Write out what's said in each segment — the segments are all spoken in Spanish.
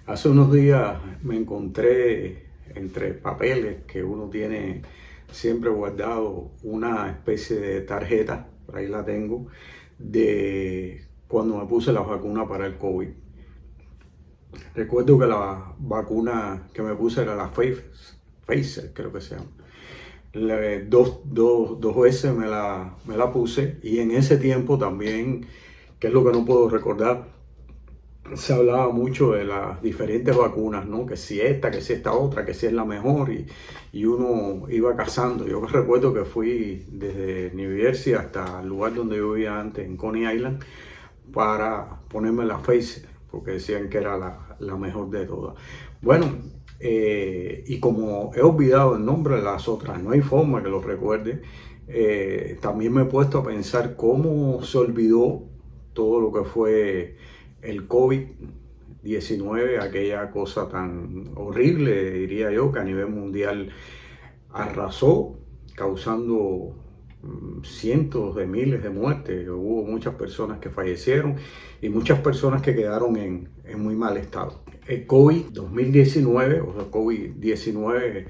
Hace unos días me encontré entre papeles que uno tiene siempre guardado una especie de tarjeta, por ahí la tengo, de cuando me puse la vacuna para el COVID. Recuerdo que la vacuna que me puse era la Pfizer, creo que se llama. Dos veces me la puse y en ese tiempo también, que es lo que no puedo recordar, se hablaba mucho de las diferentes vacunas, ¿no? Que si esta, que si esta otra, que si es la mejor y uno iba cazando. Yo recuerdo que fui desde New Jersey hasta el lugar donde yo vivía antes, en Coney Island, para ponerme la Pfizer, porque decían que era la mejor de todas. Bueno, y como he olvidado el nombre de las otras, no hay forma que lo recuerde, también me he puesto a pensar cómo se olvidó todo lo que fue el COVID-19, aquella cosa tan horrible, diría yo, que a nivel mundial arrasó, causando cientos de miles de muertes. Hubo muchas personas que fallecieron y muchas personas que quedaron en muy mal estado. El COVID-2019, o sea, COVID-19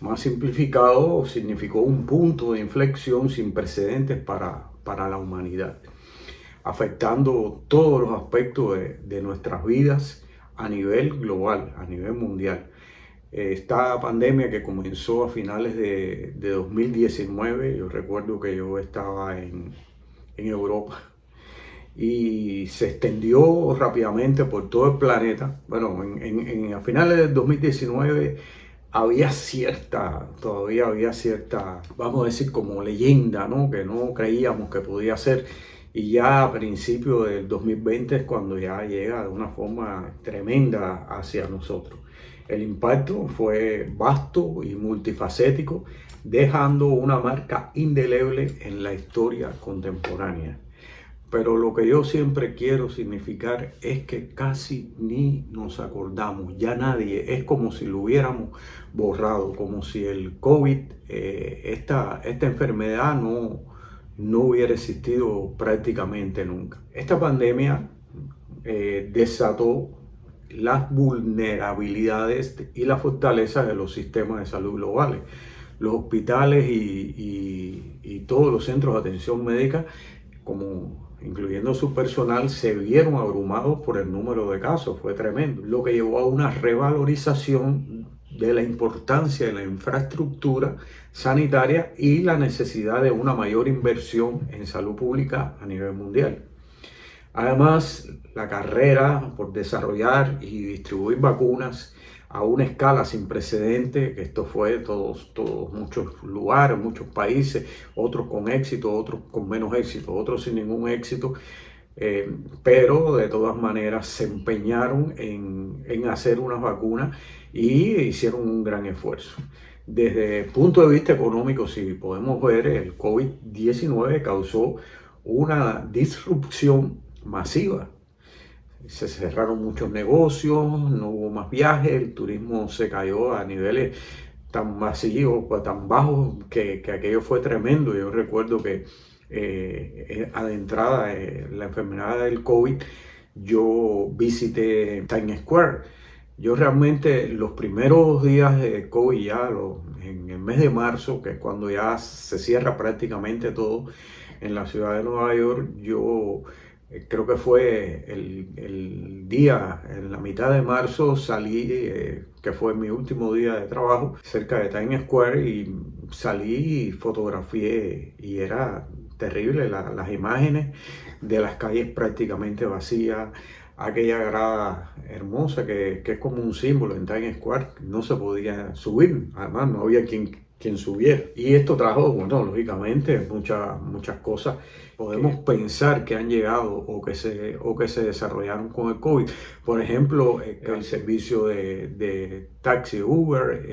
más simplificado, significó un punto de inflexión sin precedentes para la humanidad, afectando todos los aspectos de nuestras vidas a nivel global, a nivel mundial. Esta pandemia que comenzó a finales de 2019, yo recuerdo que yo estaba en Europa y se extendió rápidamente por todo el planeta. Bueno, a finales del 2019 todavía había cierta, vamos a decir, como leyenda, ¿no? Que no creíamos que podía ser. Y ya a principios del 2020 es cuando ya llega de una forma tremenda hacia nosotros. El impacto fue vasto y multifacético, dejando una marca indeleble en la historia contemporánea. Pero lo que yo siempre quiero significar es que casi ni nos acordamos, ya nadie, es como si lo hubiéramos borrado, como si el COVID, esta enfermedad no hubiera existido prácticamente nunca. Esta pandemia desató las vulnerabilidades y las fortalezas de los sistemas de salud globales. Los hospitales y todos los centros de atención médica, como incluyendo su personal, se vieron abrumados por el número de casos. Fue tremendo, lo que llevó a una revalorización de la importancia de la infraestructura sanitaria y la necesidad de una mayor inversión en salud pública a nivel mundial. Además, la carrera por desarrollar y distribuir vacunas a una escala sin precedente, que esto fue muchos lugares, muchos países, otros con éxito, otros con menos éxito, otros sin ningún éxito, pero de todas maneras se empeñaron en hacer unas vacunas y hicieron un gran esfuerzo. Desde el punto de vista económico, si podemos ver, el COVID-19 causó una disrupción masiva. Se cerraron muchos negocios, no hubo más viajes, el turismo se cayó a niveles tan masivos, tan bajos, que aquello fue tremendo. Yo recuerdo que adentrada la enfermedad del COVID, yo visité Times Square. Yo realmente los primeros días de COVID, en el mes de marzo, que es cuando ya se cierra prácticamente todo en la ciudad de Nueva York, yo creo que fue el día, en la mitad de marzo salí, que fue mi último día de trabajo, cerca de Times Square, y salí y fotografié y era terrible las imágenes de las calles prácticamente vacías, aquella grada hermosa que es como un símbolo en Times Square, no se podía subir, además no había quien subiera. Y esto trajo, bueno, lógicamente muchas cosas podemos pensar que han llegado o que se desarrollaron con el COVID. Por ejemplo, el servicio de taxi Uber,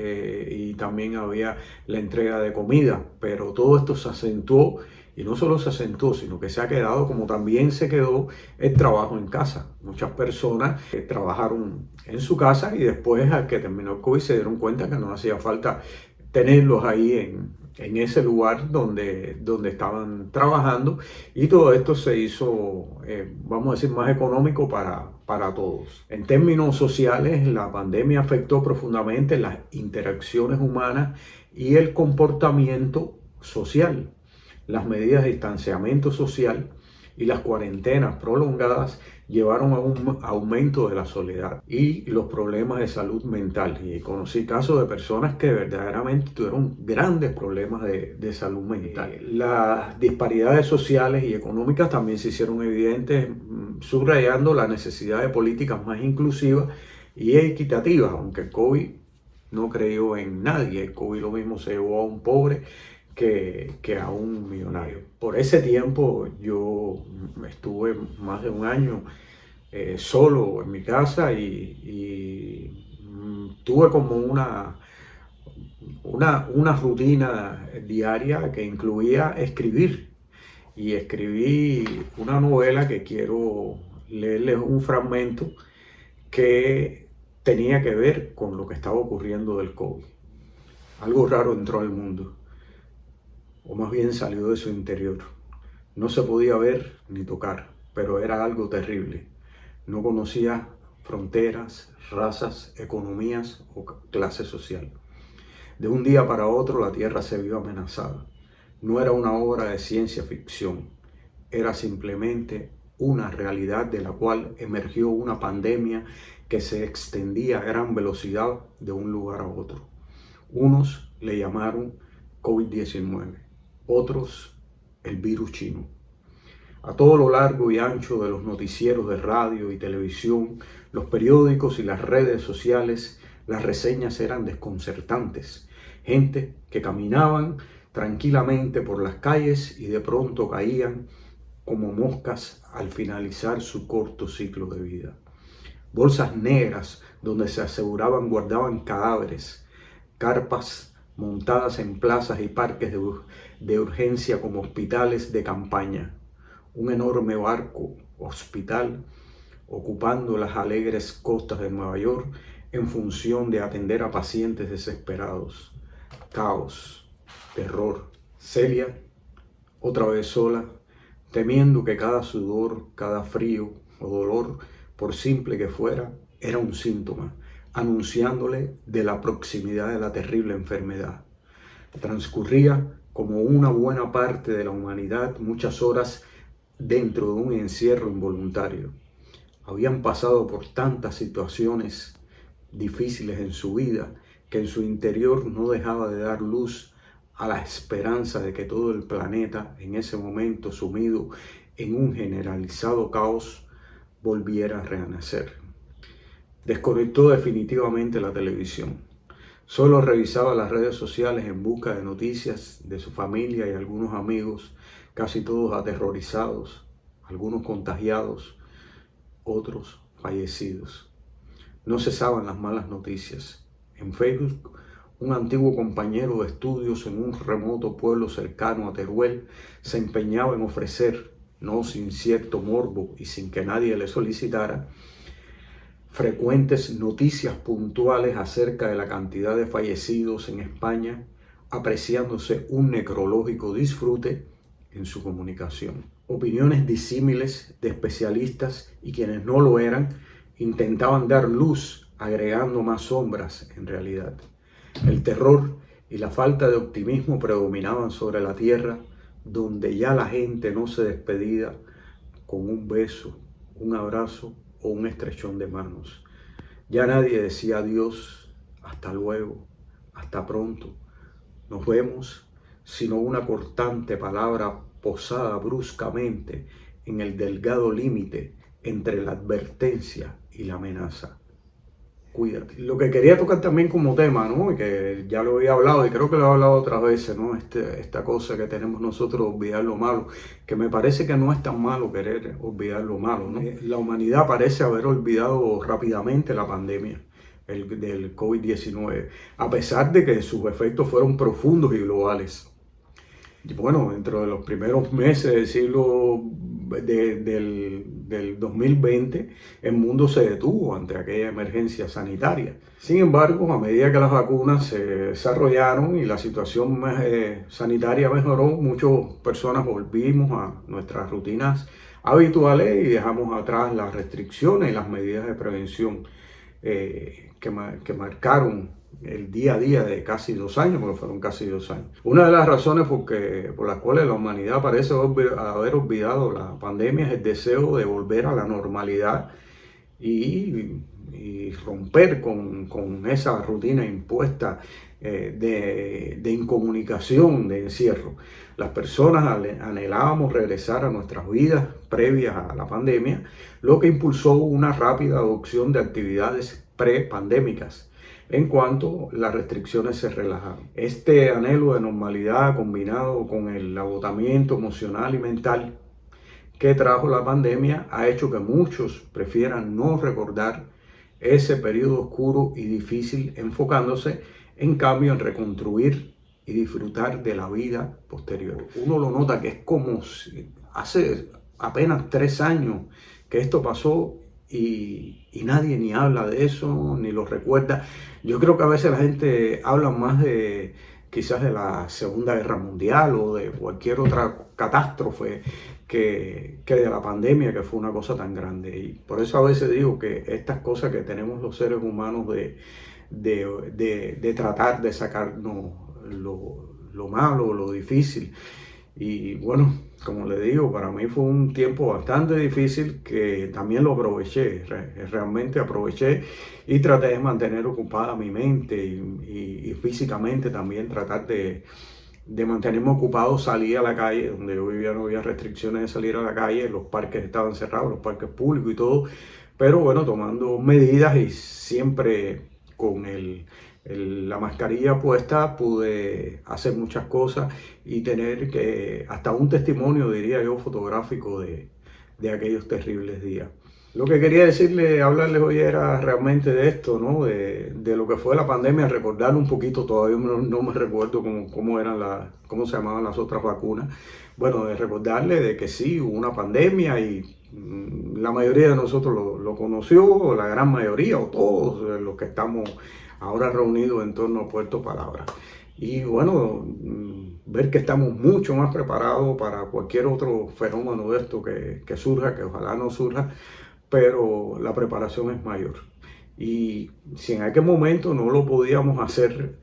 y también había la entrega de comida, pero todo esto se acentuó. Y no solo se acentuó, sino que se ha quedado, como también se quedó el trabajo en casa. Muchas personas trabajaron en su casa y después, al que terminó el COVID, se dieron cuenta que no hacía falta tenerlos ahí en ese lugar donde estaban trabajando, y todo esto se hizo, vamos a decir, más económico para todos. En términos sociales, la pandemia afectó profundamente las interacciones humanas y el comportamiento social. Las medidas de distanciamiento social y las cuarentenas prolongadas llevaron a un aumento de la soledad y los problemas de salud mental. Y conocí casos de personas que verdaderamente tuvieron grandes problemas de salud mental. Las disparidades sociales y económicas también se hicieron evidentes, subrayando la necesidad de políticas más inclusivas y equitativas, aunque el COVID no creyó en nadie. El COVID lo mismo se llevó a un pobre que a un millonario. Por ese tiempo yo estuve más de un año solo en mi casa y tuve como una rutina diaria que incluía escribir. Y escribí una novela que quiero leerles un fragmento que tenía que ver con lo que estaba ocurriendo del COVID. Algo raro entró al mundo, o más bien salió de su interior. No se podía ver ni tocar, pero era algo terrible. No conocía fronteras, razas, economías o clase social. De un día para otro la Tierra se vio amenazada. No era una obra de ciencia ficción, era simplemente una realidad de la cual emergió una pandemia que se extendía a gran velocidad de un lugar a otro. Unos le llamaron COVID-19, otros el virus chino. A todo lo largo y ancho de los noticieros de radio y televisión, los periódicos y las redes sociales, las reseñas eran desconcertantes. Gente que caminaban tranquilamente por las calles y de pronto caían como moscas al finalizar su corto ciclo de vida. Bolsas negras donde se aseguraban guardaban cadáveres, carpas montadas en plazas y parques de urgencia como hospitales de campaña, un enorme barco hospital ocupando las alegres costas de Nueva York en función de atender a pacientes desesperados. Caos, terror. Celia, otra vez sola, temiendo que cada sudor, cada frío o dolor, por simple que fuera, era un síntoma, anunciándole de la proximidad de la terrible enfermedad. Transcurría como una buena parte de la humanidad muchas horas dentro de un encierro involuntario. Habían pasado por tantas situaciones difíciles en su vida que en su interior no dejaba de dar luz a la esperanza de que todo el planeta, en ese momento sumido en un generalizado caos, volviera a renacer. Desconectó definitivamente la televisión. Solo revisaba las redes sociales en busca de noticias de su familia y algunos amigos, casi todos aterrorizados, algunos contagiados, otros fallecidos. No cesaban las malas noticias. En Facebook, un antiguo compañero de estudios en un remoto pueblo cercano a Teruel se empeñaba en ofrecer, no sin cierto morbo y sin que nadie le solicitara, frecuentes noticias puntuales acerca de la cantidad de fallecidos en España, apreciándose un necrológico disfrute en su comunicación. Opiniones disímiles de especialistas y quienes no lo eran intentaban dar luz, agregando más sombras en realidad. El terror y la falta de optimismo predominaban sobre la tierra, donde ya la gente no se despedía con un beso, un abrazo o un estrechón de manos. Ya nadie decía adiós, hasta luego, hasta pronto, nos vemos, sino una cortante palabra posada bruscamente en el delgado límite entre la advertencia y la amenaza. Cuídate. Lo que quería tocar también como tema, ¿no? Y que ya lo había hablado y creo que lo he hablado otras veces, ¿no? Esta cosa que tenemos nosotros, olvidar lo malo, que me parece que no es tan malo querer olvidar lo malo, ¿no? La humanidad parece haber olvidado rápidamente la pandemia del COVID-19, a pesar de que sus efectos fueron profundos y globales. Y bueno, dentro de los primeros meses del siglo, del 2020, el mundo se detuvo ante aquella emergencia sanitaria. Sin embargo, a medida que las vacunas se desarrollaron y la situación sanitaria mejoró, muchas personas volvimos a nuestras rutinas habituales y dejamos atrás las restricciones y las medidas de prevención que marcaron el día a día de casi 2 años, porque fueron casi 2 años. Una de las razones por las cuales la humanidad parece haber olvidado la pandemia es el deseo de volver a la normalidad y romper con esa rutina impuesta de incomunicación, de encierro. Las personas anhelábamos regresar a nuestras vidas previas a la pandemia, lo que impulsó una rápida adopción de actividades prepandémicas en cuanto las restricciones se relajaron. Este anhelo de normalidad, combinado con el agotamiento emocional y mental que trajo la pandemia, ha hecho que muchos prefieran no recordar ese periodo oscuro y difícil, enfocándose en cambio en reconstruir y disfrutar de la vida posterior. Uno lo nota que es como si hace apenas 3 años que esto pasó y nadie ni habla de eso, ni lo recuerda. Yo creo que a veces la gente habla más de quizás de la Segunda Guerra Mundial o de cualquier otra catástrofe que de la pandemia, que fue una cosa tan grande. Y por eso a veces digo que estas cosas que tenemos los seres humanos de tratar de sacarnos lo malo, lo difícil. Y bueno, como le digo, para mí fue un tiempo bastante difícil que también lo aproveché, realmente aproveché y traté de mantener ocupada mi mente y físicamente también tratar de mantenerme ocupado. Salí a la calle, donde yo vivía no había restricciones de salir a la calle, los parques estaban cerrados, los parques públicos y todo, pero bueno, tomando medidas y siempre con la mascarilla puesta pude hacer muchas cosas y tener hasta un testimonio, diría yo, fotográfico de aquellos terribles días. Lo que quería hablarles hoy era realmente de esto, ¿no? De lo que fue la pandemia, recordar un poquito, todavía no me recuerdo cómo se llamaban las otras vacunas. Bueno, de recordarles de que sí, hubo una pandemia y la mayoría de nosotros lo conoció, la gran mayoría o todos los que estamos ahora reunidos en torno a Puerto Palabra. Y bueno, ver que estamos mucho más preparados para cualquier otro fenómeno de esto que surja, que ojalá no surja, pero la preparación es mayor. Y si en aquel momento no lo podíamos hacer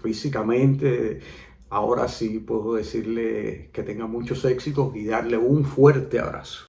físicamente, ahora sí puedo decirle que tenga muchos éxitos y darle un fuerte abrazo.